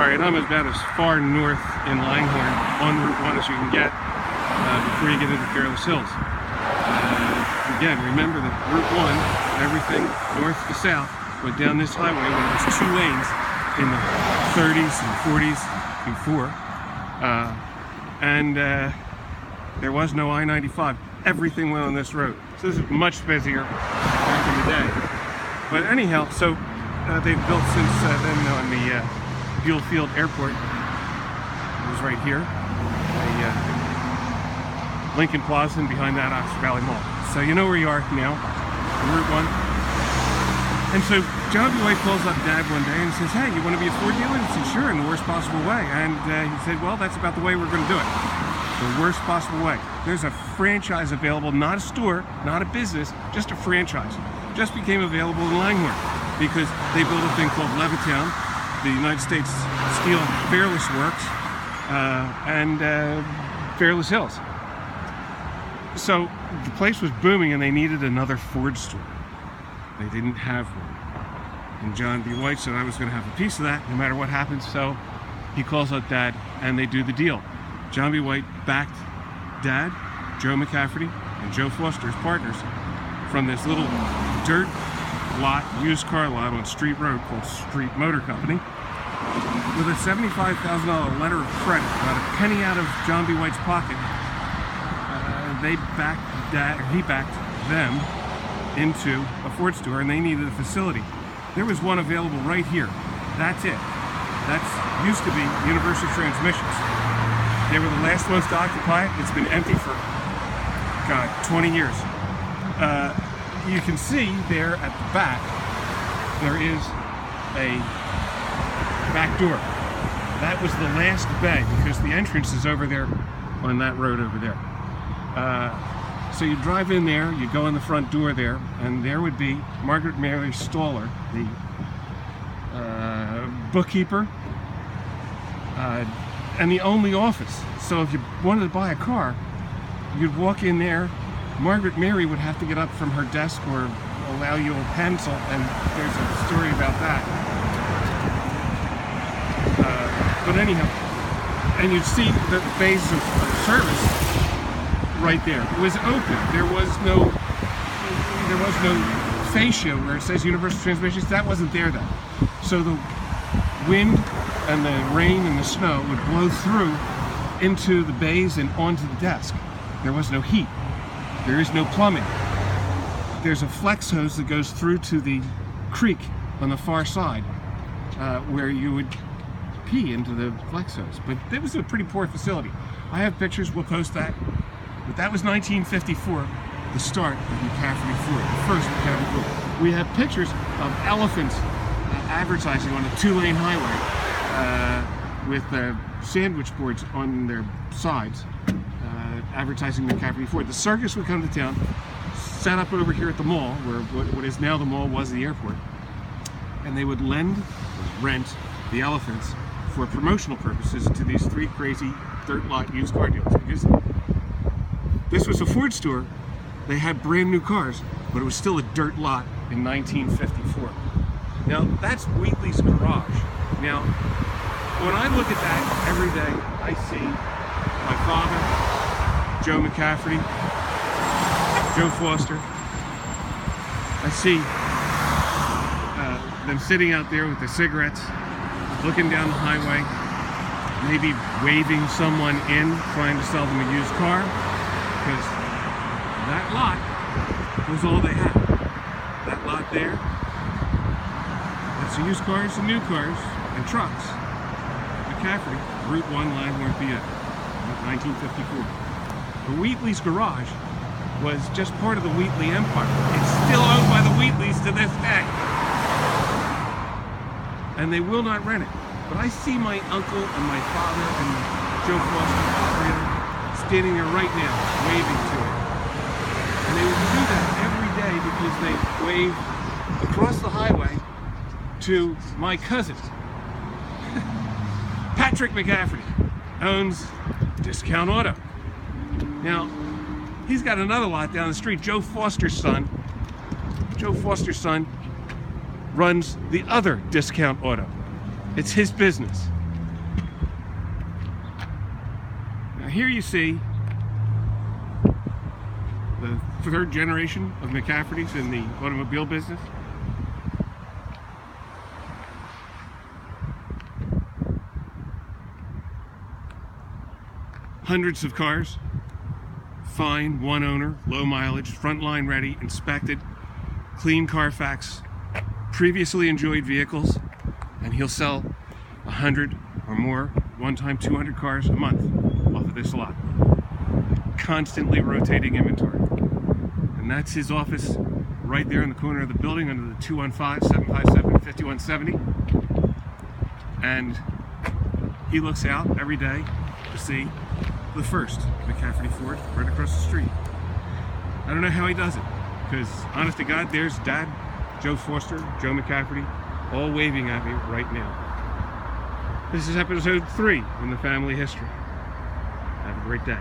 Alright, I'm about as far north in Langhorne on Route 1 as you can get before you get into Fairless Hills. Again, remember that Route 1, everything north to south, went down this highway when it was 2 lanes in the 30s and 40s before. There was no I-95. Everything went on this road. So this is much busier back in the day. But anyhow, so they've built since then on the Buell Field Airport. It was right here. Lincoln Plaza, and behind that Oxford Valley Mall. So you know where you are now, Route 1. And so John B. White calls up Dad one day and says, "Hey, you want to be a Ford dealer?" He said, "Sure, in the worst possible way." And he said, "Well, that's about the way we're going to do it. The worst possible way. There's a franchise available, not a store, not a business, just a franchise. Just became available in Langhorne because they built a thing called Levittown, the United States Steel Fairless Works, and Fairless Hills. So the place was booming and they needed another Ford store. They didn't have one. And John B. White said I was going to have a piece of that no matter what happens. So he calls up Dad and they do the deal. John B. White backed Dad, Joe McCafferty, and Joe Foster as partners from this little dirt lot, used car lot on Street Road called Street Motor Company, with a $75,000 letter of credit, not a penny out of John B. White's pocket. They backed Dad, or he backed them into a Ford store, and they needed a facility. There was one available right here. That's it. That's used to be Universal Transmissions. They were the last ones to occupy it. It's been empty for, God, 20 years. You can see there at the back, there is a back door. That was the last bay because the entrance is over there on that road over there. So you drive in there, you go in the front door there, and there would be Margaret Mary Stoller, the bookkeeper, and the only office. So if you wanted to buy a car, you'd walk in there. Margaret Mary would have to get up from her desk or allow you a pencil, and there's a story about that. But anyhow, and you'd see the bays of service right there. It was open. There was no fascia where it says Universal Transmissions. That wasn't there then. So the wind and the rain and the snow would blow through into the bays and onto the desk. There was no heat. There is no plumbing. There's a flex hose that goes through to the creek on the far side where you would pee into the flex hose. But it was a pretty poor facility. I have pictures, we'll post that. But that was 1954, the start of McCafferty Ford, the first McCafferty Ford. We have pictures of elephants advertising on a 2-lane highway with sandwich boards on their sides, advertising McCafferty Ford. The circus would come to town, set up over here at the mall, where what is now the mall was the airport, and they would rent the elephants for promotional purposes to these 3 crazy dirt lot used car dealers. Because this was a Ford store, they had brand new cars, but it was still a dirt lot in 1954. Now, that's Wheatley's Garage. Now, when I look at that every day, I see my father, Joe McCafferty, Joe Foster. I see them sitting out there with their cigarettes, looking down the highway, maybe waving someone in, trying to sell them a used car, because that lot was all they had. That lot there, that's the used cars and new cars and trucks. McCafferty, Route 1, Langhorne, PA, 1954. The Wheatley's Garage was just part of the Wheatley empire. It's still owned by the Wheatleys to this day. And they will not rent it. But I see my uncle and my father and Joe Foster standing there right now, waving to it. And they would do that every day because they wave across the highway to my cousin. Patrick McCafferty owns Discount Auto. Now, he's got another lot down the street. Joe Foster's son runs the other Discount Auto. It's his business. here you see the third generation of McCafferty's in the automobile business. Hundreds of cars, fine, one owner, low mileage, front line ready, inspected, clean Carfax, previously enjoyed vehicles, and he'll sell 100 or more, one time 200 cars a month off of this lot. Constantly rotating inventory. And that's his office right there in the corner of the building under the 215-757-5170. And he looks out every day to see the first McCafferty Ford right across the street. I don't know how he does it, because honest to God, there's Dad, Joe Foster, Joe McCafferty, all waving at me right now. This is episode 3 in the family history. Have a great day.